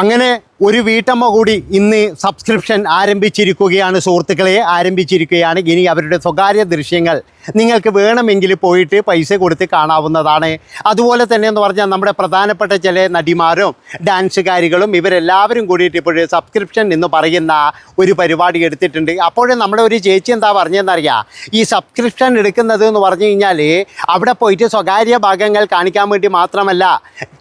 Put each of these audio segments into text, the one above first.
അങ്ങനെ ഒരു വീട്ടമ്മ കൂടി ഇന്ന് സബ്സ്ക്രിപ്ഷൻ ആരംഭിച്ചിരിക്കുകയാണ് സുഹൃത്തുക്കളെ, ആരംഭിച്ചിരിക്കുകയാണ്. ഇനി അവരുടെ സ്വകാര്യ ദൃശ്യങ്ങൾ നിങ്ങൾക്ക് വേണമെങ്കിൽ പോയിട്ട് പൈസ കൊടുത്ത് കാണാവുന്നതാണ്. അതുപോലെ തന്നെ എന്ന് പറഞ്ഞാൽ നമ്മുടെ പ്രധാനപ്പെട്ട ചില നടിമാരും ഡാൻസുകാരികളും ഇവരെല്ലാവരും കൂടിയിട്ട് ഇപ്പോൾ സബ്സ്ക്രിപ്ഷൻ എന്ന് പറയുന്ന ഒരു പരിപാടി എടുത്തിട്ടുണ്ട്. അപ്പോഴും നമ്മുടെ ഒരു ചേച്ചി എന്താ പറഞ്ഞതെന്നറിയാം, ഈ സബ്സ്ക്രിപ്ഷൻ എടുക്കുന്നത് എന്ന് പറഞ്ഞു കഴിഞ്ഞാൽ അവിടെ പോയിട്ട് സ്വകാര്യ ഭാഗങ്ങൾ കാണിക്കാൻ വേണ്ടി മാത്രമല്ല,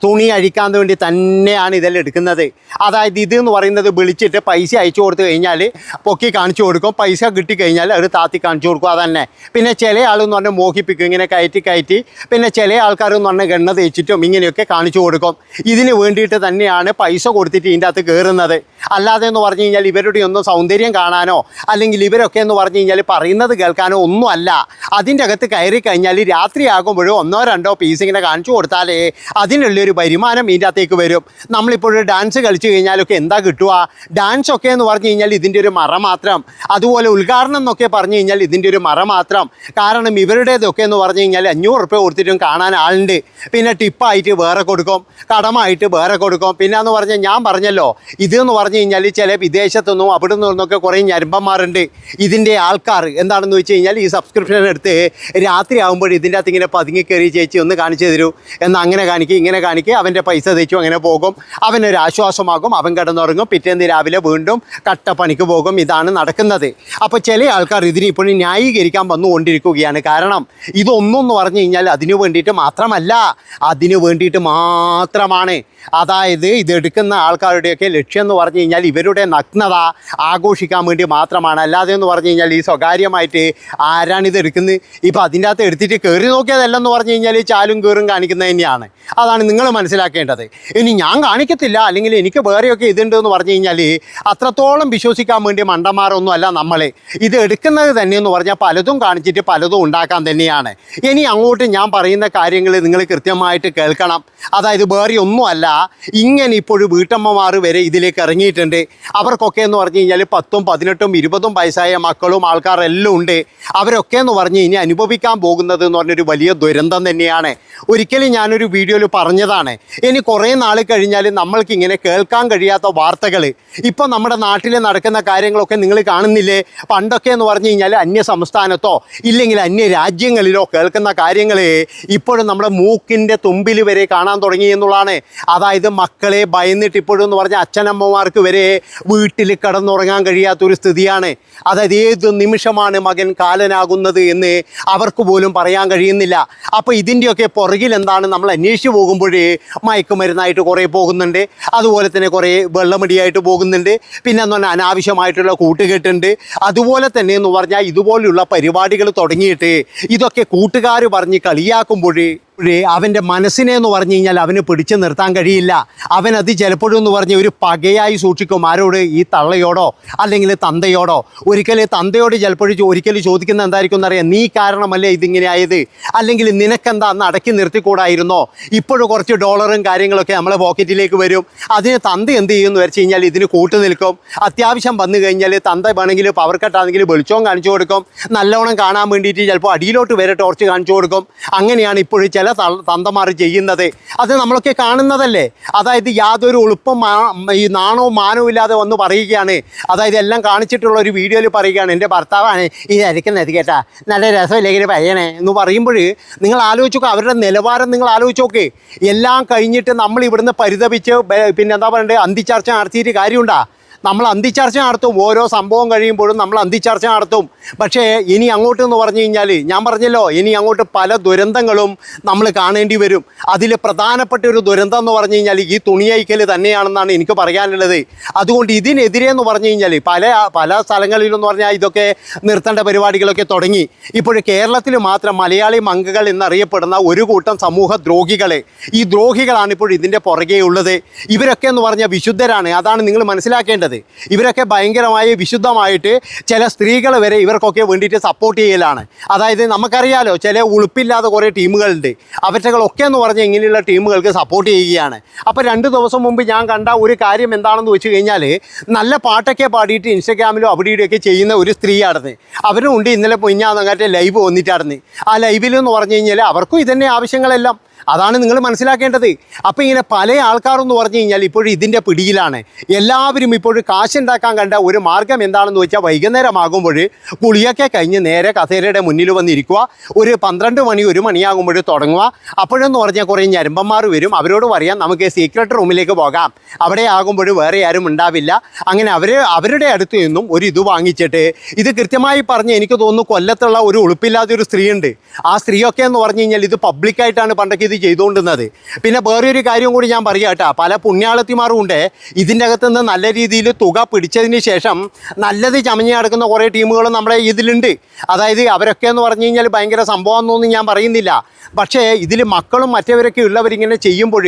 തുണി അഴിക്കാൻ വേണ്ടി തന്നെയാണ് ഇതെല്ലാം എടുക്കുന്നത്. അതായത് ഇതെന്ന് പറയുന്നത് വിളിച്ചിട്ട് പൈസ അയച്ചു കൊടുത്തു കഴിഞ്ഞാൽ പൊക്കി കാണിച്ചു കൊടുക്കും, പൈസ കിട്ടിക്കഴിഞ്ഞാൽ അത് താത്തി കാണിച്ചു കൊടുക്കും. അതന്നെ. പിന്നെ ചില ആളെന്ന് പറഞ്ഞാൽ മോഹിപ്പിക്കും, ഇങ്ങനെ കയറ്റി പിന്നെ ചില ആൾക്കാരെന്ന് പറഞ്ഞാൽ എണ്ണ തേച്ചിട്ടും ഇങ്ങനെയൊക്കെ കാണിച്ചു കൊടുക്കും. ഇതിന് വേണ്ടിയിട്ട് തന്നെയാണ് പൈസ കൊടുത്തിട്ട് ഇതിൻ്റെ അകത്ത് കയറുന്നത്. അല്ലാതെ എന്ന് പറഞ്ഞു കഴിഞ്ഞാൽ ഇവരുടെ ഒന്നും സൗന്ദര്യം കാണാനോ അല്ലെങ്കിൽ ഇവരൊക്കെ എന്ന് പറഞ്ഞു കഴിഞ്ഞാൽ പറയുന്നത് കേൾക്കാനോ ഒന്നും അല്ല. അതിൻ്റെ അകത്ത് കയറി കഴിഞ്ഞാൽ രാത്രിയാകുമ്പോഴും 1-2 പീസ് ഇങ്ങനെ കാണിച്ചു കൊടുത്താലേ അതിനുള്ളൊരു വരുമാനം ഇതിൻ്റെ അകത്തേക്ക് വരും. നമ്മളിപ്പോഴും ഡാൻസ് കളിച്ചു കഴിഞ്ഞാലൊക്കെ എന്താ കിട്ടുക? ഡാൻസൊക്കെ എന്ന് പറഞ്ഞു കഴിഞ്ഞാൽ ഇതിൻ്റെ ഒരു മറ മാത്രം. അതുപോലെ ഉദ്ഘാടനം എന്നൊക്കെ പറഞ്ഞു കഴിഞ്ഞാൽ ഇതിൻ്റെ ഒരു മറ മാത്രം. കാരണം ഇവരുടേതൊക്കെ എന്ന് പറഞ്ഞു കഴിഞ്ഞാൽ 500 രൂപ കൊടുത്തിട്ടും കാണാൻ ആളുണ്ട്. പിന്നെ ടിപ്പായിട്ട് വേറെ കൊടുക്കും, കടമായിട്ട് വേറെ കൊടുക്കും. പിന്നെ എന്ന് പറഞ്ഞാൽ ഞാൻ പറഞ്ഞല്ലോ, ഇതെന്ന് പറഞ്ഞു കഴിഞ്ഞാൽ ചില വിദേശത്തുനിന്നും അവിടെ നിന്നൊക്കെ കുറേ ഞരമ്പന്മാരുണ്ട്. ഇതിൻ്റെ ആൾക്കാർ എന്താണെന്ന് വെച്ച് കഴിഞ്ഞാൽ ഈ സബ്സ്ക്രിപ്ഷൻ എടുത്ത് രാത്രി ആകുമ്പോൾ ഇതിൻ്റെ അകത്ത് ഇങ്ങനെ പതുങ്ങി കയറി ചേച്ചി ഒന്ന് കാണിച്ചു തരൂ എന്നാൽ അങ്ങനെ കാണിക്കുക ഇങ്ങനെ കാണിക്കുക, അവൻ്റെ പൈസ തേച്ചു അങ്ങനെ പോകും. അവനൊരു ആശ്വാസമാകും, അവൻ കിടന്നുറങ്ങും, പിറ്റേന്ന് രാവിലെ വീണ്ടും കട്ടപ്പണിക്ക് പോകും. ഇതാണ് നടക്കുന്നത്. അപ്പോൾ ചില ആൾക്കാർ ഇതിനിപ്പോഴും ന്യായീകരിക്കാൻ വന്നുകൊണ്ടിരിക്കുകയാണ്. കാരണം ഇതൊന്നും എന്ന് പറഞ്ഞു കഴിഞ്ഞാൽ അതിനു വേണ്ടിയിട്ട് മാത്രമല്ല, അതിനു വേണ്ടിയിട്ട് മാത്രമാണ്. അതായത് ഇതെടുക്കുന്ന ആൾക്കാരുടെയൊക്കെ ലക്ഷ്യം എന്ന് പറഞ്ഞു കഴിഞ്ഞാൽ ഇവരുടെ നഗ്നത ആഘോഷിക്കാൻ വേണ്ടി മാത്രമാണ്. അല്ലാതെ എന്ന് പറഞ്ഞു കഴിഞ്ഞാൽ ഈ സ്വകാര്യമായിട്ട് ആരാണിത് എടുക്കുന്നത്? ഇപ്പോൾ അതിൻ്റെ അകത്ത് എടുത്തിട്ട് കയറി നോക്കിയതല്ലെന്ന് പറഞ്ഞു കഴിഞ്ഞാൽ ചാലും കയറും കാണിക്കുന്നത് തന്നെയാണ്. അതാണ് നിങ്ങൾ മനസ്സിലാക്കേണ്ടത്. ഇനി ഞാൻ കാണിക്കത്തില്ല അല്ലെങ്കിൽ എനിക്ക് വേറെയൊക്കെ ഇതുണ്ട് എന്ന് പറഞ്ഞു കഴിഞ്ഞാൽ അത്രത്തോളം വിശ്വസിക്കാൻ വേണ്ടി മണ്ടന്മാരൊന്നും അല്ല നമ്മൾ. ഇത് എടുക്കുന്നത് തന്നെയെന്ന് പറഞ്ഞാൽ പലതും കാണിച്ചിട്ട് പലതും ഉണ്ടാക്കാൻ തന്നെയാണ്. ഇനി അങ്ങോട്ട് ഞാൻ പറയുന്ന കാര്യങ്ങൾ നിങ്ങൾ കൃത്യമായിട്ട് കേൾക്കണം. അതായത് വേറെ ഒന്നുമല്ല, ഇങ്ങനെ ഇപ്പോഴും വീട്ടമ്മമാർ വരെ ഇതിലേക്ക് ഇറങ്ങിയിട്ടുണ്ട്. അവർക്കൊക്കെ എന്ന് പറഞ്ഞു കഴിഞ്ഞാൽ 10, 18, 20 വയസ്സായ മക്കളും ആൾക്കാരെല്ലാം ഉണ്ട്. അവരൊക്കെ എന്ന് പറഞ്ഞ് ഇനി അനുഭവിക്കാൻ പോകുന്നത് എന്ന് പറഞ്ഞൊരു വലിയ ദുരന്തം തന്നെയാണ്. ഒരിക്കലും ഞാനൊരു വീഡിയോയിൽ പറഞ്ഞതാണ്, ഇനി കുറേ നാൾ കഴിഞ്ഞാൽ നമ്മൾക്ക് ഇങ്ങനെ കേൾക്കാൻ കഴിയാത്ത വാർത്തകൾ ഇപ്പോൾ നമ്മുടെ നാട്ടിൽ നടക്കുന്ന കാര്യങ്ങളൊക്കെ നിങ്ങൾ കാണുന്നില്ലേ? പണ്ടൊക്കെ എന്ന് പറഞ്ഞു കഴിഞ്ഞാൽ അന്യ സംസ്ഥാനത്തോ ഇല്ലെങ്കിൽ അന്യ രാജ്യങ്ങളിലോ കേൾക്കുന്ന കാര്യങ്ങൾ ഇപ്പോഴും നമ്മുടെ മൂക്കിൻ്റെ തുമ്പിൽ വരെ കാണാൻ തുടങ്ങി എന്നുള്ളതാണ്. അതായത് മക്കളെ ഭയന്നിട്ട് ഇപ്പോഴും എന്ന് പറഞ്ഞാൽ അച്ഛനമ്മമാർക്ക് വരെ വീട്ടിൽ കിടന്നുറങ്ങാൻ കഴിയാത്തൊരു സ്ഥിതിയാണ്. അതായത് ഏത് നിമിഷമാണ് മകൻ കാലനാകുന്നത് എന്ന് അവർക്ക് പോലും പറയാൻ കഴിയുന്നില്ല. അപ്പോൾ ഇതിൻ്റെയൊക്കെ പുറകിൽ എന്താണ് നമ്മൾ അന്വേഷിച്ച് പോകുമ്പോഴേ മയക്കുമരുന്നായിട്ട് കുറേ പോകുന്നുണ്ട്, അതുപോലെ തന്നെ കുറേ വെള്ളമടിയായിട്ട് പോകുന്നുണ്ട്, പിന്നെ എന്ന് പറഞ്ഞാൽ അനാവശ്യമായിട്ടുള്ള കൂട്ടുകെട്ടുണ്ട്. അതുപോലെ തന്നെ എന്ന് പറഞ്ഞാൽ ഇതുപോലുള്ള പരിപാടികൾ തുടങ്ങിയിട്ട് ഇതൊക്കെ കൂട്ടുകാർ പറഞ്ഞ് കളിയാക്കുമ്പോഴേ അവൻ്റെ മനസ്സിനെ എന്ന് പറഞ്ഞു കഴിഞ്ഞാൽ അവന് പിടിച്ചു നിർത്താൻ കഴിയില്ല. അവനത് ചിലപ്പോഴും എന്ന് പറഞ്ഞ് ഒരു പകയായി സൂക്ഷിക്കും. ആരോട്? ഈ തള്ളയോടോ അല്ലെങ്കിൽ തന്തയോടോ. ഒരിക്കലും തന്തയോട് ഒരിക്കലും ചോദിക്കുന്ന എന്തായിരിക്കും എന്നറിയാം, നീ കാരണമല്ലേ ഇതിങ്ങനെ ആയത്, അല്ലെങ്കിൽ നിനക്കെന്താ അന്ന് അടക്കി നിർത്തിക്കൂടായിരുന്നോ? ഇപ്പോഴും കുറച്ച് ഡോളറും കാര്യങ്ങളൊക്കെ നമ്മളെ പോക്കറ്റിലേക്ക് വരും. അതിന് തന്ത എന്ത് ചെയ്യുമെന്ന് വെച്ച് കഴിഞ്ഞാൽ ഇതിന് കൂട്ടു നിൽക്കും. അത്യാവശ്യം വന്നു കഴിഞ്ഞാൽ തന്ത വേണമെങ്കിൽ പവർ കട്ടാണെങ്കിൽ വെളിച്ചവും കാണിച്ചു കൊടുക്കും, നല്ലവണ്ണം കാണാൻ വേണ്ടിയിട്ട് ചിലപ്പോൾ അടിയിലോട്ട് വരെ ടോർച്ച് കാണിച്ചു കൊടുക്കും. അങ്ങനെയാണ് ഇപ്പോഴും ചില തന്തമാർ ചെയ്യുന്നത്. അത് നമ്മളൊക്കെ കാണുന്നതല്ലേ. അതായത് യാതൊരു എളുപ്പം ഈ നാണവും മാനവും ഇല്ലാതെ വന്ന് പറയുകയാണ്. അതായത് എല്ലാം കാണിച്ചിട്ടുള്ള ഒരു വീഡിയോയിൽ പറയുകയാണ്, എൻ്റെ ഭർത്താവാണ് ഈ അരക്കുന്നത് കേട്ടാ, നല്ല രസമില്ലെങ്കിൽ പയ്യണേ എന്ന് പറയുമ്പോൾ നിങ്ങൾ ആലോചിച്ച് നോക്കുക, അവരുടെ നിലവാരം നിങ്ങൾ ആലോചിച്ച് നോക്ക്. എല്ലാം കഴിഞ്ഞിട്ട് നമ്മൾ ഇവിടുന്ന് പരിതപിച്ച് പിന്നെ എന്താ പറയണ്ടേ, അന്തിച്ചർച്ച നടത്തിയിട്ട് കാര്യമുണ്ടാ? നമ്മൾ അന്തിച്ചർച്ച നടത്തും. ഓരോ സംഭവം കഴിയുമ്പോഴും നമ്മൾ അന്തിച്ചർച്ച നടത്തും. പക്ഷേ ഇനി അങ്ങോട്ട് എന്ന് പറഞ്ഞു കഴിഞ്ഞാൽ ഞാൻ പറഞ്ഞല്ലോ, ഇനി അങ്ങോട്ട് പല ദുരന്തങ്ങളും നമ്മൾ കാണേണ്ടി വരും. അതിൽ പ്രധാനപ്പെട്ട ഒരു ദുരന്തം എന്ന് പറഞ്ഞു കഴിഞ്ഞാൽ ഈ തുണിയൈക്കൽ തന്നെയാണെന്നാണ് എനിക്ക് പറയാനുള്ളത്. അതുകൊണ്ട് ഇതിനെതിരെ എന്ന് പറഞ്ഞു കഴിഞ്ഞാൽ പല സ്ഥലങ്ങളിലെന്ന് പറഞ്ഞാൽ ഇതൊക്കെ നിർത്തേണ്ട പരിപാടികളൊക്കെ തുടങ്ങി. ഇപ്പോൾ കേരളത്തിൽ മാത്രം മലയാളി മങ്കകൾ എന്നറിയപ്പെടുന്ന ഒരു കൂട്ടം സമൂഹ ദ്രോഹികളെ, ഈ ദ്രോഹികളാണ് ഇപ്പോൾ ഇതിൻ്റെ പുറകെ ഉള്ളത്. ഇവരൊക്കെ എന്ന് പറഞ്ഞാൽ വിശുദ്ധരാണ്. അതാണ് നിങ്ങൾ മനസ്സിലാക്കേണ്ടത്. ഇവരൊക്കെ ഭയങ്കരമായി വിശുദ്ധമായിട്ട് ചില സ്ത്രീകൾ വരെ ഇവർക്കൊക്കെ വേണ്ടിയിട്ട് സപ്പോർട്ട് ചെയ്യലാണ്. അതായത് നമുക്കറിയാലോ, ചില ഉളുപ്പില്ലാതെ കുറേ ടീമുകളുണ്ട്. അവറ്റകളൊക്കെ എന്ന് പറഞ്ഞാൽ ഇങ്ങനെയുള്ള ടീമുകൾക്ക് സപ്പോർട്ട് ചെയ്യുകയാണ്. അപ്പോൾ 2 ദിവസം മുമ്പ് ഞാൻ കണ്ട ഒരു കാര്യം എന്താണെന്ന് വെച്ച് കഴിഞ്ഞാൽ, നല്ല പാട്ടൊക്കെ പാടിയിട്ട് ഇൻസ്റ്റഗ്രാമിലും അവിടെ ഇവിടെയൊക്കെ ചെയ്യുന്ന ഒരു സ്ത്രീയായിരുന്നു. അവരും ഉണ്ട് ഇന്നലെ പൊഞ്ഞാന്നങ്ങാറ്റെ ലൈവ് വന്നിട്ടായിരുന്നു. ആ ലൈവിലെന്ന് പറഞ്ഞു കഴിഞ്ഞാൽ അവർക്കും ഇതന്നെ ആവശ്യങ്ങളെല്ലാം. അതാണ് നിങ്ങൾ മനസ്സിലാക്കേണ്ടത്. അപ്പോൾ ഇങ്ങനെ പല ആൾക്കാരെന്ന് പറഞ്ഞു കഴിഞ്ഞാൽ ഇപ്പോഴും ഇതിൻ്റെ പിടിയിലാണ്. എല്ലാവരും ഇപ്പോഴും കാശുണ്ടാക്കാൻ കണ്ട ഒരു മാർഗ്ഗം എന്താണെന്ന് വെച്ചാൽ വൈകുന്നേരമാകുമ്പോൾ കുളിയൊക്കെ കഴിഞ്ഞ് നേരെ കസേരയുടെ മുന്നിൽ വന്നിരിക്കുക, ഒരു 12 മണി 1 മണിയാകുമ്പോൾ തുടങ്ങുക. അപ്പോഴെന്ന് പറഞ്ഞാൽ കുറേ ഞരമ്പന്മാർ വരും, അവരോട് പറയാം നമുക്ക് സീക്രട്ട് റൂമിലേക്ക് പോകാം, അവിടെ ആകുമ്പോൾ വേറെ ആരും ഉണ്ടാവില്ല. അങ്ങനെ അവരുടെ അടുത്ത് നിന്നും ഒരു ഇത് വാങ്ങിച്ചിട്ട്, ഇത് കൃത്യമായി പറഞ്ഞ് എനിക്ക് തോന്നുന്നു കൊല്ലത്തുള്ള ഒരു ഉളുപ്പില്ലാത്തൊരു സ്ത്രീയുണ്ട്. ആ സ്ത്രീയൊക്കെ എന്ന് പറഞ്ഞു കഴിഞ്ഞാൽ ഇത് പബ്ലിക്കായിട്ടാണ് പണ്ടൊക്കെ ഇത് ചെയ്തുകൊണ്ടിരുന്നത്. പിന്നെ വേറൊരു കാര്യം കൂടി ഞാൻ പറയാം കേട്ടോ, പല പുണ്യാളത്തിമാരും ഉണ്ട് ഇതിൻ്റെ അകത്തുനിന്ന് നല്ല രീതിയിൽ തുക പിടിച്ചതിന് ശേഷം നല്ലത് ചമഞ്ഞ് നടക്കുന്ന കുറേ ടീമുകളും നമ്മളെ ഇതിലുണ്ട്. അതായത് അവരൊക്കെ എന്ന് പറഞ്ഞു കഴിഞ്ഞാൽ ഭയങ്കര സംഭവമെന്നൊന്നും ഞാൻ പറയുന്നില്ല. പക്ഷേ ഇതിൽ മക്കളും മറ്റവരൊക്കെ ഉള്ളവരിങ്ങനെ ചെയ്യുമ്പോൾ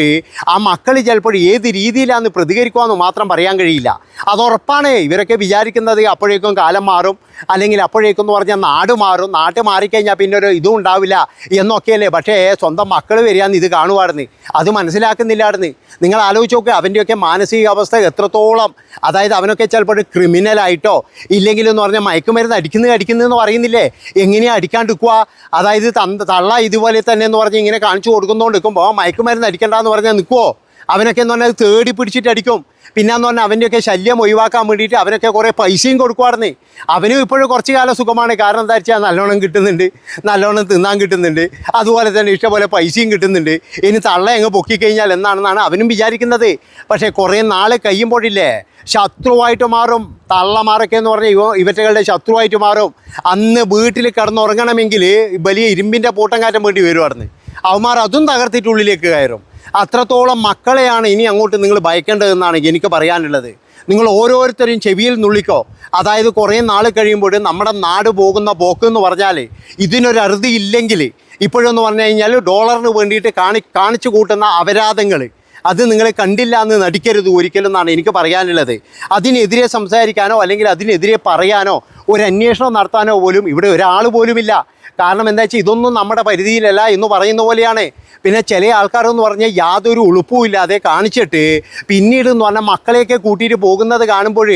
ആ മക്കൾ ചിലപ്പോൾ ഏത് രീതിയിലാണെന്ന് പ്രതികരിക്കുമെന്ന് മാത്രം പറയാൻ കഴിയില്ല. അതുറപ്പാണ്. ഇവരൊക്കെ വിചാരിക്കുന്നത് അപ്പോഴേക്കും കാലം മാറും, അല്ലെങ്കിൽ അപ്പോഴേക്കും എന്ന് പറഞ്ഞാൽ നാട് മാറും, നാട്ട് മാറിക്കഴിഞ്ഞാൽ പിന്നെ ഒരു ഇതും ഉണ്ടാവില്ല എന്നൊക്കെയല്ലേ. പക്ഷേ സ്വന്തം മക്കൾ വരികയെന്ന് ഇത് കാണുമായിരുന്നു, അത് മനസ്സിലാക്കുന്നില്ലായിരുന്നു. നിങ്ങൾ ആലോചിച്ച് നോക്കുക, അവൻ്റെയൊക്കെ മാനസികാവസ്ഥ എത്രത്തോളം. അതായത് അവനൊക്കെ ചിലപ്പോൾ ക്രിമിനലായിട്ടോ ഇല്ലെങ്കിലെന്ന് പറഞ്ഞാൽ മയക്കുമരുന്ന് അടിക്കുന്നതെന്ന് പറയുന്നില്ലേ, എങ്ങനെയാണ് അടിക്കാണ്ടിരിക്കുക. അതായത് തള്ള ഇതുപോലെ തന്നെ എന്ന് പറഞ്ഞ് ഇങ്ങനെ കാണിച്ചു കൊടുക്കുന്നതുകൊണ്ട് നിൽക്കുമ്പോൾ മയക്കുമരുന്ന് അടിക്കണ്ടെന്ന് പറഞ്ഞാൽ നിൽക്കുമോ? അവനൊക്കെ എന്ന് പറഞ്ഞാൽ തേടി പിടിച്ചിട്ട് അടിക്കും. പിന്നെന്ന് പറഞ്ഞാൽ അവൻ്റെയൊക്കെ ശല്യം ഒഴിവാക്കാൻ വേണ്ടിയിട്ട് അവനൊക്കെ കുറേ പൈസയും കൊടുക്കുമായിരുന്നേ. അവനും ഇപ്പോഴും കുറച്ച് കാലം സുഖമാണ്. കാരണം എന്താ വെച്ചാൽ നല്ലോണം കിട്ടുന്നുണ്ട്, നല്ലോണം തിന്നാൻ കിട്ടുന്നുണ്ട്, അതുപോലെ തന്നെ ഇഷ്ടംപോലെ പൈസയും കിട്ടുന്നുണ്ട്. ഇനി തള്ള അങ്ങ് പൊക്കിക്കഴിഞ്ഞാൽ എന്നാണെന്നാണ് അവനും വിചാരിക്കുന്നത്. പക്ഷേ കുറേ നാൾ കഴിയുമ്പോഴില്ലേ ശത്രുവായിട്ട് മാറും. തള്ളമാരൊക്കെ എന്ന് പറഞ്ഞാൽ ഇവറ്റകളുടെ ശത്രുവായിട്ട് മാറും. അന്ന് വീട്ടിൽ കിടന്നുറങ്ങണമെങ്കിൽ വലിയ ഇരുമ്പിൻ്റെ പൂട്ടം കാറ്റം വേണ്ടി വരുമായിരുന്നു. അവന്മാർ അതും തകർത്തിട്ടുള്ളിലേക്ക് കയറും. അത്രത്തോളം മക്കളെയാണ് ഇനി അങ്ങോട്ട് നിങ്ങൾ ഭയക്കേണ്ടതെന്നാണ് എനിക്ക് പറയാനുള്ളത്. നിങ്ങൾ ഓരോരുത്തരും ചെവിയിൽ നുള്ളിക്കോ. അതായത് കുറേ നാൾ കഴിയുമ്പോൾ നമ്മുടെ നാട് പോകുന്ന പോക്ക് എന്ന് പറഞ്ഞാൽ ഇതിനൊരു അറുതി ഇല്ലെങ്കിൽ ഇപ്പോഴെന്ന് പറഞ്ഞു കഴിഞ്ഞാൽ ഡോളറിന് വേണ്ടിയിട്ട് കാണിച്ചു കൂട്ടുന്ന അപരാധങ്ങൾ അത് നിങ്ങൾ കണ്ടില്ല എന്ന് നടിക്കരുത് ഒരിക്കലും എന്നാണ് എനിക്ക് പറയാനുള്ളത്. അതിനെതിരെ സംസാരിക്കാനോ അല്ലെങ്കിൽ അതിനെതിരെ പറയാനോ ഒരു അന്വേഷണം നടത്താനോ പോലും ഇവിടെ ഒരാൾ പോലുമില്ല. കാരണം എന്താ വെച്ചാൽ ഇതൊന്നും നമ്മുടെ പരിധിയിലല്ല എന്ന് പറയുന്ന പോലെയാണ്. പിന്നെ ചില ആൾക്കാരെന്ന് പറഞ്ഞാൽ യാതൊരു ഉളുപ്പും ഇല്ലാതെ കാണിച്ചിട്ട് പിന്നീട് എന്ന് പറഞ്ഞാൽ മക്കളെയൊക്കെ കൂട്ടിയിട്ട് പോകുന്നത് കാണുമ്പോൾ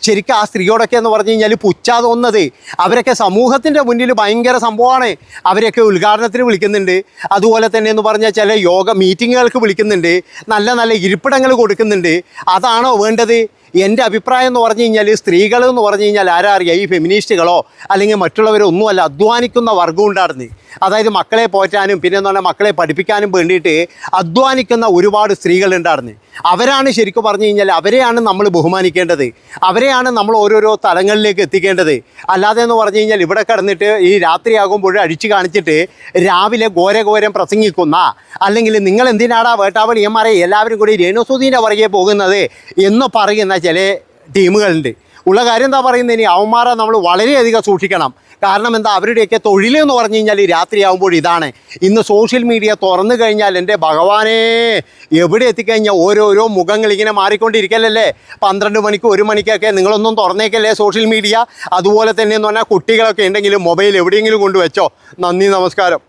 ശരിക്കും ആ സ്ത്രീയോടൊക്കെ എന്ന് പറഞ്ഞു കഴിഞ്ഞാൽ പുച്ഛാ തോന്നുന്നത്. അവരൊക്കെ സമൂഹത്തിൻ്റെ മുന്നിൽ ഭയങ്കര സംഭവമാണ്. അവരെയൊക്കെ ഉദ്ഘാടനത്തിന് വിളിക്കുന്നുണ്ട്, അതുപോലെ തന്നെ എന്ന് പറഞ്ഞാൽ ചില യോഗ മീറ്റിങ്ങുകൾക്ക് വിളിക്കുന്നുണ്ട്, നല്ല നല്ല ഇരിപ്പിടങ്ങൾ കൊടുക്കുന്നുണ്ട്. അതാണോ വേണ്ടത്? എൻ്റെ അഭിപ്രായം എന്ന് പറഞ്ഞു കഴിഞ്ഞാൽ സ്ത്രീകൾ എന്ന് പറഞ്ഞു കഴിഞ്ഞാൽ ആരാ അറിയുക, ഈ ഫെമിനിസ്റ്റുകളോ അല്ലെങ്കിൽ മറ്റുള്ളവരോ ഒന്നുമല്ല, അധ്വാനിക്കുന്ന വർഗം ഉണ്ടായിരുന്നു. അതായത് മക്കളെ പോറ്റാനും പിന്നെ എന്ന് പറഞ്ഞാൽ മക്കളെ പഠിപ്പിക്കാനും വേണ്ടിയിട്ട് അധ്വാനിക്കുന്ന ഒരുപാട് സ്ത്രീകളുണ്ടായിരുന്നു. അവരാണ് ശരിക്കും പറഞ്ഞു കഴിഞ്ഞാൽ അവരെയാണ് നമ്മൾ ബഹുമാനിക്കേണ്ടത്, അവരെയാണ് നമ്മൾ ഓരോരോ തലങ്ങളിലേക്ക് എത്തിക്കേണ്ടത്. അല്ലാതെ എന്ന് പറഞ്ഞു കഴിഞ്ഞാൽ ഇവിടെ കിടന്നിട്ട് ഈ രാത്രിയാകുമ്പോൾ അഴിച്ചു കാണിച്ചിട്ട് രാവിലെ ഘോരം പ്രസംഗിക്കുന്ന, അല്ലെങ്കിൽ നിങ്ങൾ എന്തിനാടാ വേട്ടാവളിയന്മാരെ എല്ലാവരും കൂടി രേണുസുധീൻ്റെ പുറകെ പോകുന്നത് എന്ന് പറയുന്ന ചില ടീമുകളുണ്ട്. ഉള്ള കാര്യം എന്താ പറയുന്നത്, ഇനി അവന്മാരെ നമ്മൾ വളരെയധികം സൂക്ഷിക്കണം. കാരണം എന്താ, അവരുടെയൊക്കെ തൊഴിലെന്ന് പറഞ്ഞു കഴിഞ്ഞാൽ രാത്രിയാകുമ്പോൾ ഇതാണ്. ഇന്ന് സോഷ്യൽ മീഡിയ തുറന്നു കഴിഞ്ഞാൽ എൻ്റെ ഭഗവാനെ എവിടെ എത്തിക്കഴിഞ്ഞാൽ ഓരോരോ മുഖങ്ങൾ ഇങ്ങനെ മാറിക്കൊണ്ടിരിക്കലല്ലേ. 12 മണിക്ക് 1 മണിക്കൊക്കെ നിങ്ങളൊന്നും തുറന്നേക്കല്ലേ സോഷ്യൽ മീഡിയ. അതുപോലെ തന്നെ എന്ന് പറഞ്ഞാൽ കുട്ടികളൊക്കെ ഉണ്ടെങ്കിലും മൊബൈൽ എവിടെയെങ്കിലും കൊണ്ടുവച്ചോ. നന്ദി, നമസ്കാരം.